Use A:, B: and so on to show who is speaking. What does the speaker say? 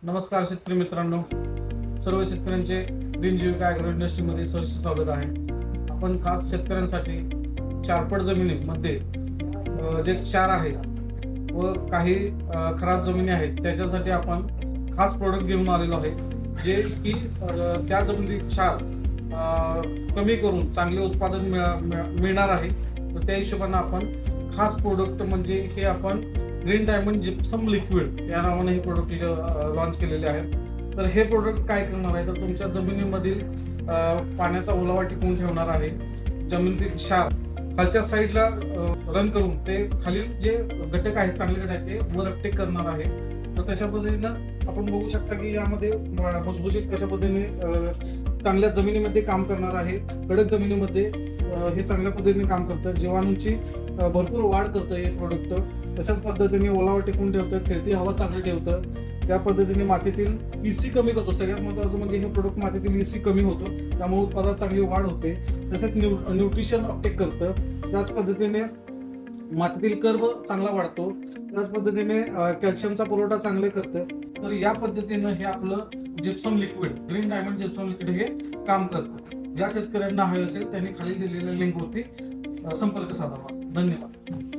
A: नमस्कार शेतकरी मित्रांनो, सर्व शेतकऱ्यांचे ग्रीन जीविका ॲग्रो इंडस्ट्रीमध्ये सहर्ष स्वागत आहे. आपण खास शेतकऱ्यांसाठी चारपट जमिनीमध्ये जे क्षार आहे व काही खराब जमिनी आहेत त्याच्यासाठी आपण खास प्रोडक्ट घेऊन आलेलो आहे, जे की त्या जमिनीत क्षार कमी करून चांगले उत्पादन मिळणार आहे. तर त्या हिशोबाने आपण खास प्रोडक्ट म्हणजे हे आपण ग्रीन डायमंड जिप्सम लिक्विड या नावाने हे प्रोडक्ट लॉन्च केलेले आहे. तर हे प्रोडक्ट काय करणार आहे, तर तुमच्या जमिनीमधील पाण्याचा ओलावा टिकवून ठेवणार आहे. जमिनीतील क्षार खालच्या साईडला रन करून ते खालील जे घटक आहेत, चांगले घटक आहेत, ते वर अपटेक करणार आहे. तर तशा पद्धतीनं आपण बघू शकता की यामध्ये भुसभुशीत कशा पद्धतीने चांगल्या जमिनीमध्ये काम करणार आहे. कडक जमिनीमध्ये हे चांगल्या पद्धतीने काम करतं. जीवाणूंची भरपूर वाढ करतं हे प्रोडक्ट. तशाच पद्धतीने ओलावा टिकून ठेवतं, खेळती हवा चांगली ठेवतं. त्या पद्धतीने मातीतील ईसी कमी करतो. सगळ्यात महत्त्वाचं म्हणजे हे प्रोडक्ट मातीतील ईसी कमी होतो, त्यामुळे उत्पादनात चांगली वाढ होते. तसंच न्यूट्रिशन अपटेक करतं. त्याच पद्धतीने मातीतील कर्ब चांगला वाढतो. त्याच पद्धतीने कॅल्शियमचा पुरवठा चांगले करतं. तर या पद्धतीनं हे आपलं gypsum liquid, green diamond gypsum liquid हे काम करतं. ज्या शेतकऱ्यांना हवे असेल त्यांनी खाली दिलेल्या लिंकवरती संपर्क साधावा. धन्यवाद.